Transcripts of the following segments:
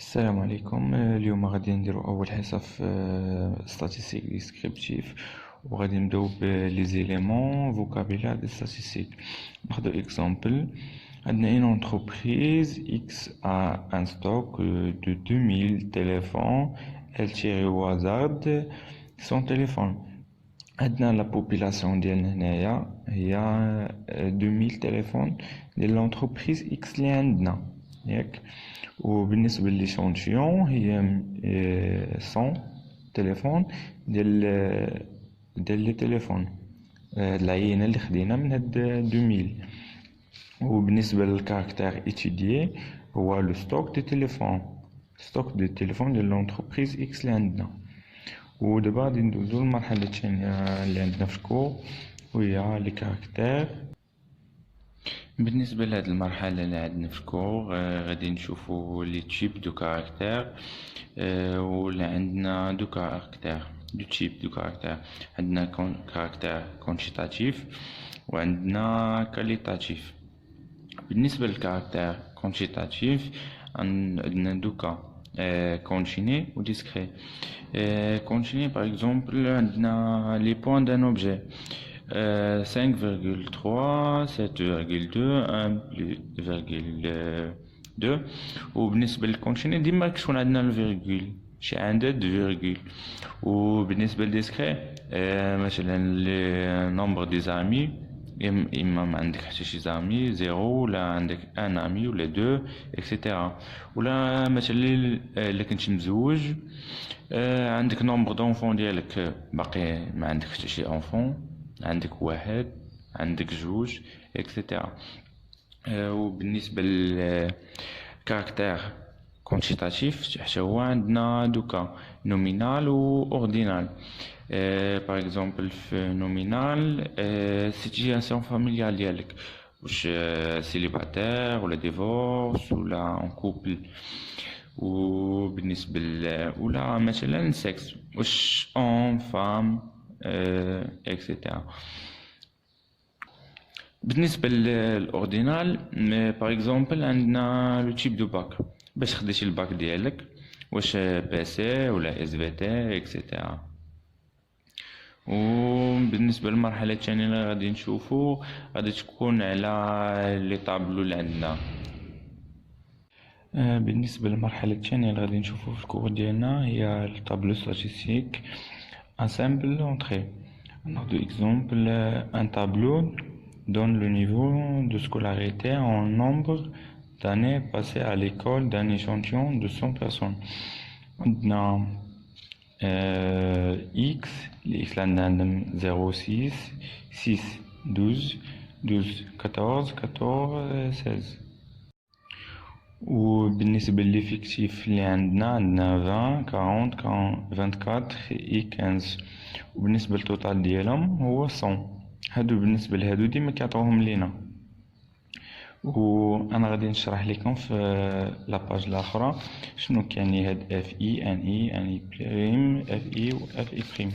السلام عليكم. اليوم غادي نديرو اول حصه في statistique descriptif، وغادي نبداو بلي زيليمون فوكابيلار دي statistique. ناخدو اكزامبل. عندنا une entreprise X a un stock de 2000 téléphones. Elle tire au hasard son téléphone. عندنا لا بوبولاسيون ديالنا هنايا هي 2000 تليفون ديال لونتربريز اكس اللي عندنا ياك. وبالنسبه ليشونتيون هي 100 تليفون ديال لي تليفون، هاد العينه اللي خدينا من هاد 2000. وبالنسبه للكاركتير اتيديي هو لو ستوك دي تليفون ديال لونتربريز اكس اللي عندنا. ودابا غادي ندوزو للمرحله الثانيه اللي عندنا في الكور، وهي لي كاركتير. بالنسبه لهاد المرحله اللي عندنا في الكور غادي نشوفو لي تيب دو كاركتير، ولا عندنا دو كاركتير دو تيب دو كاركتير. عندنا كاركتير كونتيتاتيف وعندنا كاليتاتيف. بالنسبه للكاركتير كونتيتاتيف عندنا دوكا continu ou discret. Continu, par exemple, les points d'un objet 5,3, 7,2, 1,2. وبالنسبة للكونتيني ديما كتكون عندنا الفيرغول، شي عدد فيرغول. وبالنسبة للديسكري مثلا نومبر دي زامي، اما ما عندك حتى شي زامي زيرو، ولا عندك ان امي ولا دو اكسيتيرا. ولا مثلا الا كنت مزوج عندك نومبر دونفون ديالك باقي ما عندك حتى شي انفون، عندك واحد، عندك جوج اكسيتيرا. وبالنسبه للكاركتير كونتيتاتيف حتى هو عندنا دوكا نومينال و اوردينال. باغ اكزومبل في نومينال سيتياسيون فاميليال ديالك، واش سيليباتير ولا ديفورس ولا ان كوبل. وبالنسبه ولا مثلا سكس، واش اون فام اكسيتيرا. بالنسبه للاوردينال باغ اكزومبل عندنا لو تيب دو باك، باش خديتي الباك ديالك، واش بي سي ولا اس في تي اكسيتيرا. وبالنسبه للمرحله الثانيه اللي غادي نشوفو غادي تكون على لي طابلو اللي عندنا. بالنسبه للمرحله الثانيه اللي غادي نشوفو في الكور ديالنا هي الطابلو ستاتيستيك ان سامبل اونطري. ناخدو اكزومبل ان طابلو donne le niveau de scolarité en nombre d'années passées à l'école d'un échantillon de 100 personnes. عندنا x اللي x عندنا 0 6 6 12 12 14 14 16. وبالنسبة للإفكتيف اللي عندنا 20 40 24 و 15. وبالنسبة للتوتال ديالهم هو 100. هادو بالنسبة لهادو ديما كيعطوهم لينا. وانا غادي نشرح لكم في لاباج الاخرى شنو كيعني هاد اف اي ان اي ان اي بريم اف اي و اف اي بريم.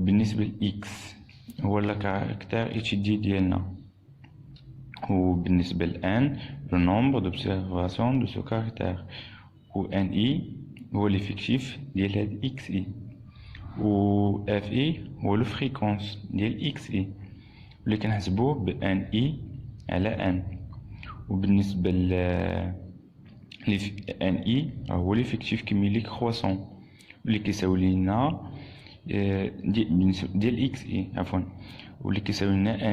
بالنسبة لاكس هو الكاركتير اتش دي ديالنا، وبالنسبة لان لو نومبر دوبسيرفاسيون دو سو كاركتير، و ان اي هو ليفيكتيف ديال هاد اكس اي، و اف اي هو لو فريكونس ديال اكس اي اللي كنحسبوه بان اي على ان. وبالنسبه ل ان اي هو ليفيكتيف كيميلي كرواسون اللي كيساوي لنا ديال اكس اي عفوا، واللي كيساوي لنا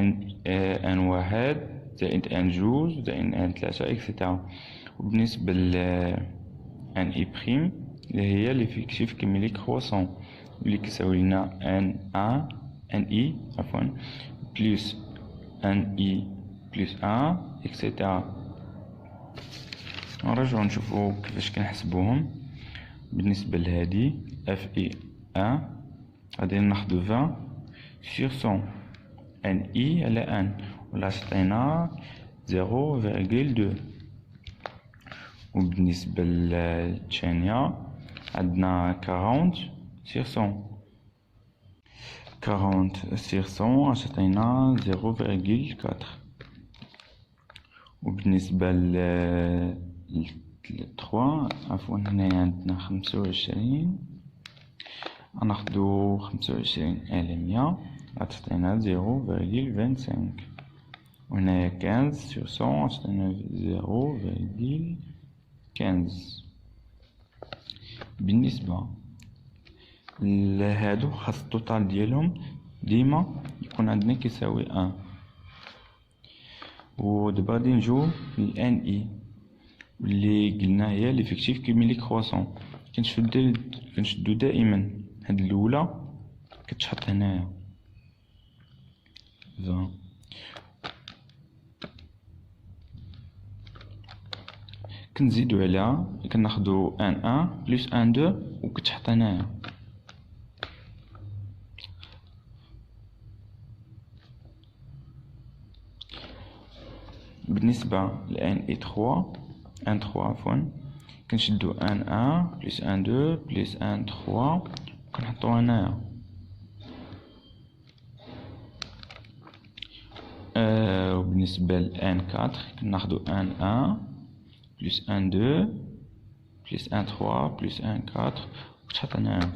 ان واحد زائد ان جوج زائد ان ثلاثة اكسيتيرا. وبالنسبه ل ان اي بريم اللي هي ليفيكتيف كيميلي كرواسون اللي كيساوي لنا ان اي عفوا بلس ان اي بلس ان اكسيتيرا. نرجعو نشوفو كيفاش كنحسبوهم. بالنسبه لهادي اف اي ان غادي ناخدو 20 سور 100 ان اي على ان، ولا عطينا 0,2. وبالنسبه للثانيه عندنا 40 سور 100 40 sur 100 عطينا 0,4. وبالنسبة 3 عفوا هنايا عندنا 25 غناخدو 25 على 100 غتعطينا 0.25 وهنايا 15 sur 100 غتعطينا 0.15. بالنسبة لهادو خاص التوتال ديالهم ديما يكون عندنا كيساوي 1. ودابا غادي نجيو للان اي واللي قلنا هي ليفيكتيف كيميلي كرواسون. كنشدو دائما هاد الاولى كتحط هنايا 20 كنزيدو عليها كناخدو ان بلس ان دو وكتحط هنايا. بالنسبة لان اي 3 ان 3 عفوا كنشدو ان بلس ان دو بلس ان 3 وكنحطو هنايا. وبالنسبة لان 4 كناخدو ان بلس ان 2 بلس ان 3 بلس ان 4 وكتحط هنايا.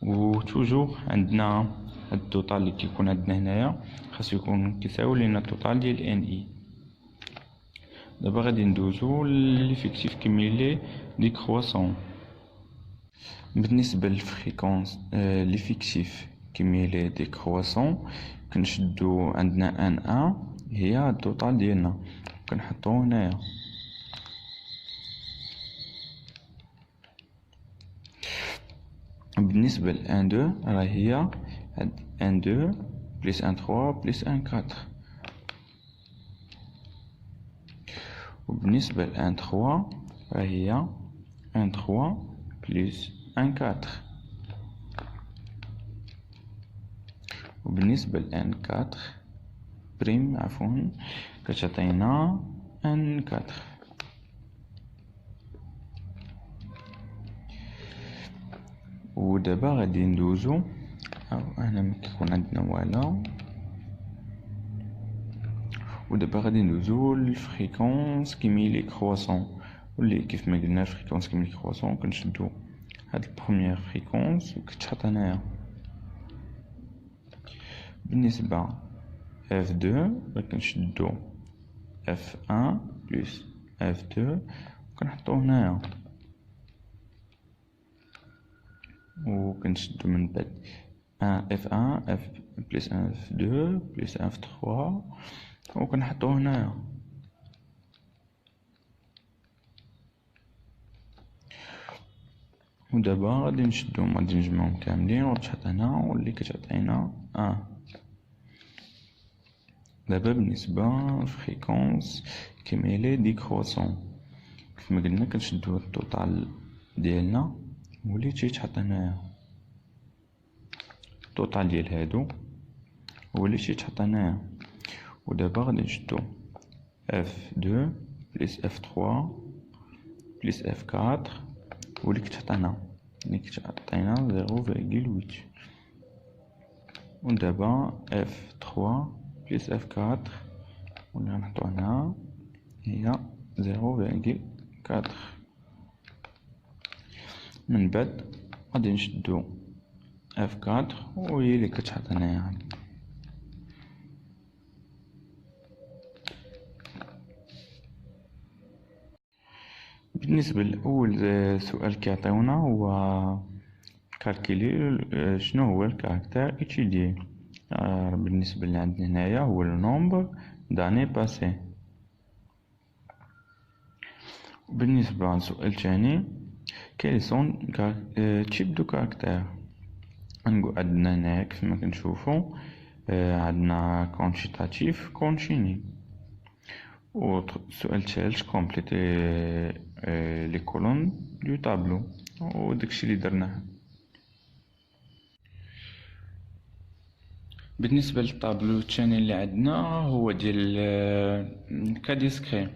و توجور عندنا هاد التوتال اللي كيكون عندنا هنايا خاصو يكون كيساوي لينا التوتال ديال ان اي. دابا غادي ندوزو ليفيكتيف كيميلي دي كرواسون. بالنسبه للفريكونس ليفيكتيف كيميلي دي كرواسون كنشدو عندنا ان هي التوتال ديالنا كنحطوه هنايا. بالنسبة ل 1 2 راه هي 1 2 بلس 1 3 بلس 1 4. وبالنسبة ل 1 3 راه هي 1 3 بلس 1 4. وبالنسبة ل 1 4 بريم عفوا كتعطينا 1 4. ودابا غادي ندوزو هنا مكيكون عندنا والو. ودابا غادي ندوزو للفريكونس كيميلي كرواسون واللي كيف ما قلنا الفريكونس كيميلي كرواسون كنشدو هاد البروميير فريكونس وكتحط هنايا. بالنسبة F2 كنشدو F1 بلس F2 وكنحطو هنايا. وكنشدو من بعد F1 F بلس F2 بلس F3 وكنحطو هنايا. ودابا غادي نشدوهم غادي نجمعهم كاملين وتحط هنا واللي كتعطينا دابا بالنسبة لفريكونس كيميلي دي كرواسون كيف ما قلنا كنشدو التوتال ديالنا واللي تيتحط هنايا. التوتال ديال هادو هو اللي تيتحط هنايا. ودابا غادي نشدو F2 بلس F3 بلس F4 واللي كتحط هنا اللي كتعطينا 0.8. ودابا F3 بلس F4 واللي غنحطو هنا هي 0.4. من بعد غادي نشدو F4 وهي اللي كتحط هنايا. بالنسبة لأول سؤال كيعطيونا هو كالكيلي شنو هو الكاركتير إتيديي. بالنسبة اللي عندنا هنايا هو النومبر داني باسي. بالنسبة للسؤال الثاني كيل سون تيب دو كاركتير. نقول عندنا هنايا كيف ما كنشوفو عندنا كونتيتاتيف كونتيني. والسؤال الثالث كومبليتي لي كولون دو طابلو وداكشي اللي درناه. بالنسبة للطابلو الثاني اللي عندنا هو ديال كا ديسكري.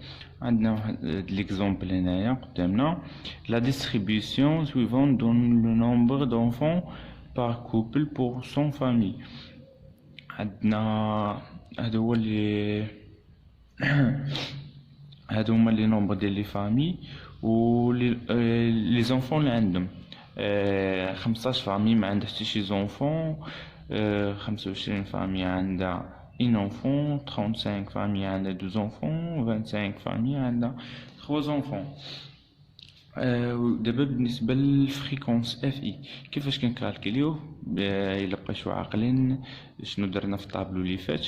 عندنا واحد ليكزومبل هنايا قدامنا لا ديستريبيسيون سويفون دون لو نومبر دونفون بار كوبل بور سون فامي. عندنا هذا هو اللي هادو هما لي نومبر ديال لي فامي و لي زونفون اللي عندهم. 15 فامي ما عندها حتى شي زونفون. 25 فامي عندها ان انفون. 35 فامي عندها دو زونفون. 25 فامي عندها 3 زونفون. دابا بالنسبه للفريكونس اف اي كيفاش كنكالكوليوه؟ الا بقيتو عاقلين شنو درنا في الطابلو اللي فات،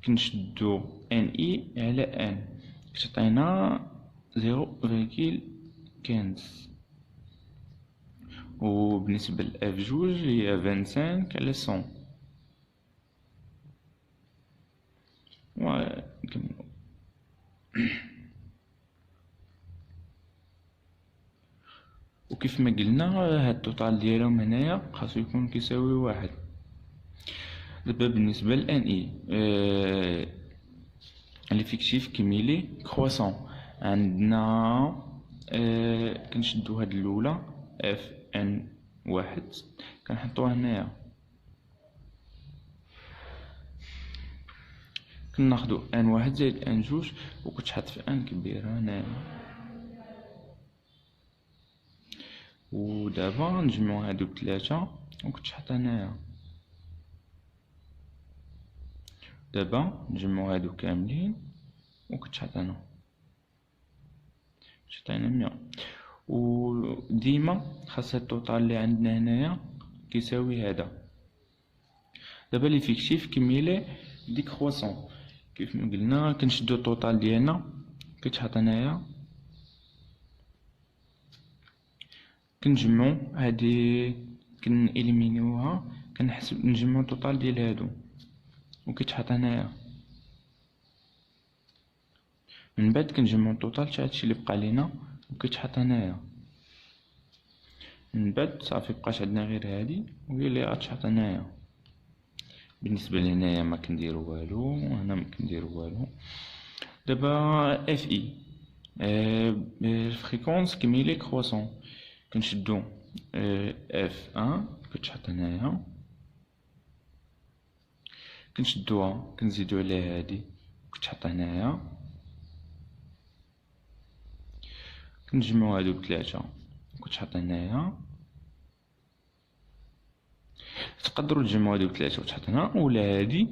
كنشدو ان اي على ان كتعطينا 0.15. وبالنسبه لاف جوج هي 25 على 100. وكيف ما قلنا هاد التوتال ديالهم هنايا خاصو يكون كيساوي واحد. دابا بالنسبه لان اي ليفيكتيف كيميلي كرواسون عندنا كنشدو هاد الاولى اف ان واحد كنحطوها هنايا، كناخدو ان واحد زائد ان جوج وكتحط في ان كبيرة هنايا. ودابا نجمعو هادو بثلاثة وكتحط هنايا. دابا نجمعو هادو كاملين وكتحط هنا كتعطينا 100. وديما خاص التوتال اللي عندنا هنايا كيساوي هذا. دابا ليفيكتيف كيميلي دي كرواسون كيف ما قلنا كنشدو التوتال ديالنا كيتحط هنايا، كنجمعو هادي كنإليمينيوها كنحسب نجمعو التوتال ديال هادو وكيتحط هنايا. من بعد كنجمعو التوتال تاع هادشي اللي بقى لينا وكيتحط هنايا. من بعد صافي بقات عندنا غير هادي وهي اللي غتحط هنايا. بالنسبه لهنايا ما كنديرو والو وهنا ما كنديرو والو. دابا اف اي الفريكونس كيميلي كرواسون كنشدو اف ان كتحط هنايا، كنشدوها كنزيدو عليها هادي كتحط هنايا، كنجمعو هادو بثلاثة وكتحط هنايا. تقدروا تجمعوا هادو بثلاثة وتحط هنا، ولا هادي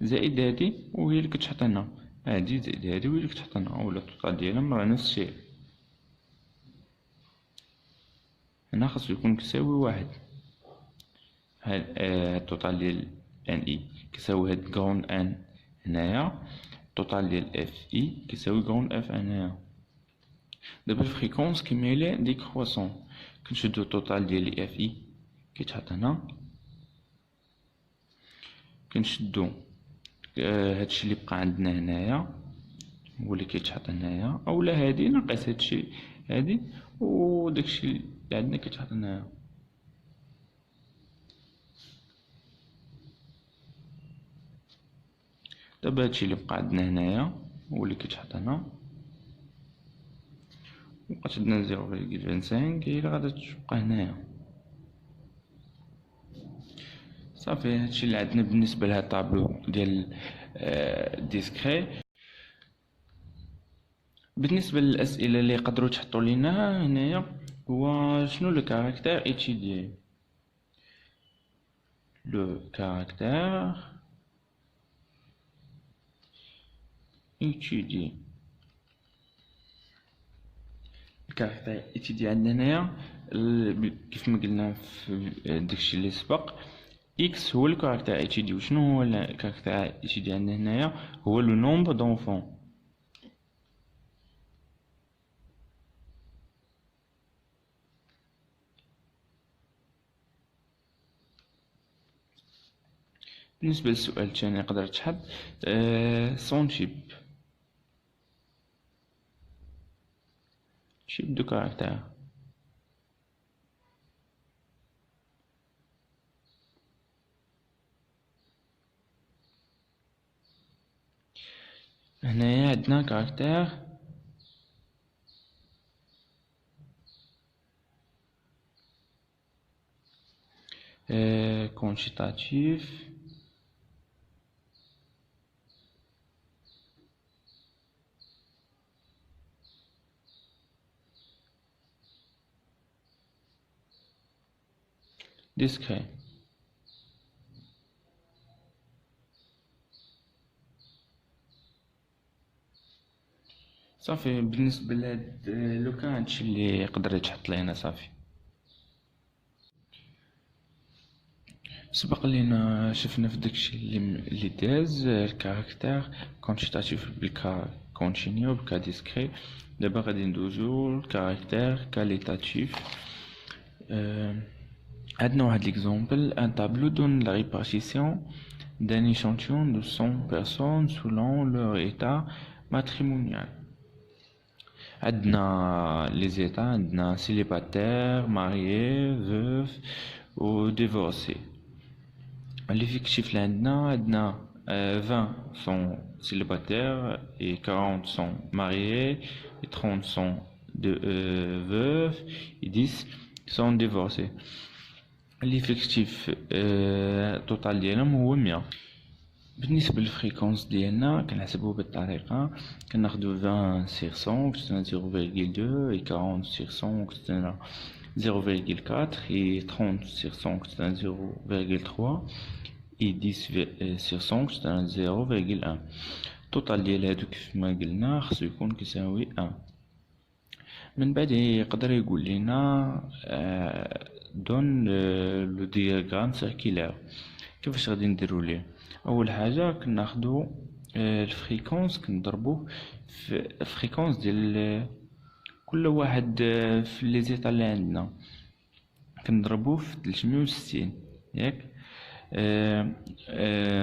زائد هادي وهي اللي كتحط هنا، هادي زائد هادي وهي اللي كتحط هنا، ولا التوتال ديالهم راه نفس الشيء. هنا خاصو يكون كيساوي واحد. هاد التوتال ديال ان اي كيساوي هاد كرون ان هنايا، التوتال ديال اف اي كيساوي كرون اف هنايا. دابا الفريكونس كيميلي دي كرواسون كنشدو التوتال ديال اف اي كيتحط هنا، كنشدو هادشي اللي بقى عندنا هنايا هو اللي كيتحط هنايا، اولا هادي ناقص هادشي هادي وداكشي اللي عندنا كيتحط هنايا. دابا هادشي اللي بقى عندنا هنايا هو اللي كيتحط هنا، بقات عندنا 0.25 هي اللي غادا تبقى هنايا. صافي هادشي اللي عندنا بالنسبه لهاد الطابلو ديال ديسكري. بالنسبه للاسئله اللي يقدروا تحطوا لينا هنايا هو شنو لو كاركتير étudié. لو كاركتير étudié، الكاركتير étudié عندنا هنايا كيف ما قلنا في داكشي اللي سبق، x هو الكاركتير étudié. وشنو هو الكاركتير étudié عندنا هنايا؟ هو لو نومبر دونفون. بالنسبة للسؤال الثاني يقدر تحط سون شيب دو كاركتير. هنايا عندنا كاركتير كونشيتاتيف، ديسكري. صافي بالنسبة لهاد لو كان هادشي اللي يقدر يتحط لينا. صافي سبق لينا شفنا في داكشي اللي داز الكاركتير كونتيتاتيف بالكا كونتينيو بالكا ديسكري. دابا غادي ندوزو الكاركتير كاليتاتيف. عندنا واحد ليكزومبل: un tableau donne la répartition d'un échantillon de 100 personnes selon leur état matrimonial. عندنا لي زيتا، عندنا célibataire, marié, veuf و divorcé. l'effectif اللي عندنا 20 sont célibataires et 40 sont mariés et 30 sont veufs et 10 sont divorcés. l'effectif total ديالهم هو 100. بالنسبة للفريكونس ديالنا كنحسبوه بالطريقة: كناخدو 20 sur 100 كتسنى 0,2 et 40 sur 100 كتسنى 0,4 et 30 sur 100 كتسنى 0,3 et 10 sur 100 كتسنى 0,1. التوتال ديال هادو كيفما قلنا خصو يكون كيساوي 1. من بعد يقدر يقول لنا دون لو دياغرام سيركيلار. كيفاش غادي نديرو ليه؟ اول حاجه كناخدو الفريكونس كنضربوه في الفريكونس ديال كل واحد في لي زيتا اللي عندنا، كنضربوه في 360 ياك.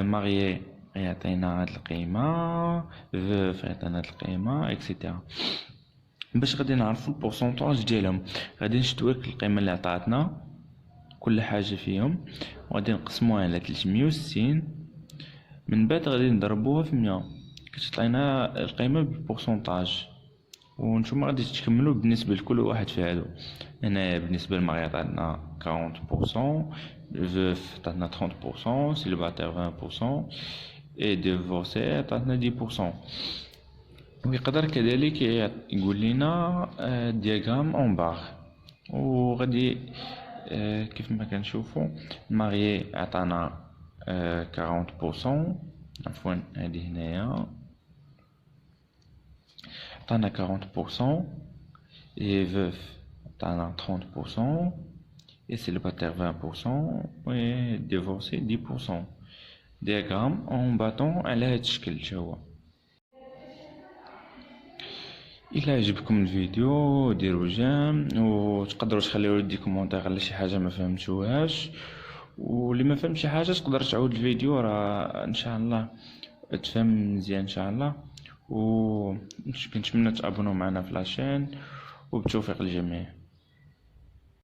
ماريي يعطينا هاد القيمه، فوف يعطينا هاد القيمه اكسيتيرا. باش غادي نعرفو البورسونتاج ديالهم غادي نشدو القيمه اللي عطاتنا كل حاجه فيهم وغادي نقسموها على 360. من بعد غادي نضربوها في 100 كتعطينا القيمه بالبورسونتاج. ونتوما غادي تكملوا بالنسبه لكل واحد في هادو. هنا بالنسبه للماري عطاتنا 40%، فوف عطاتنا 30%، سيليباتير 20% اي ديفورسي عطاتنا 10%. ويقدر كذلك يقول لنا دياغرام اون بار. وغادي كيف ما كنشوفوا ماريي عطانا 40%، عفوا هذه هنايا عطانا 40% et veuf عطانا 30% et célibataire 20% et divorcé 10%. دياغرام اون باتون على هذا الشكل تا هو. إلا عجبكم الفيديو ديروا جيم وتقدروا تخليو لي كومونتير على شي حاجه ما فهمتوهاش، واللي ما فهمش شي حاجه تقدر تعاود الفيديو راه ان شاء الله تفهم مزيان ان شاء الله. و كنتمنى تابونوا معنا في لاشين وبالتوفيق للجميع.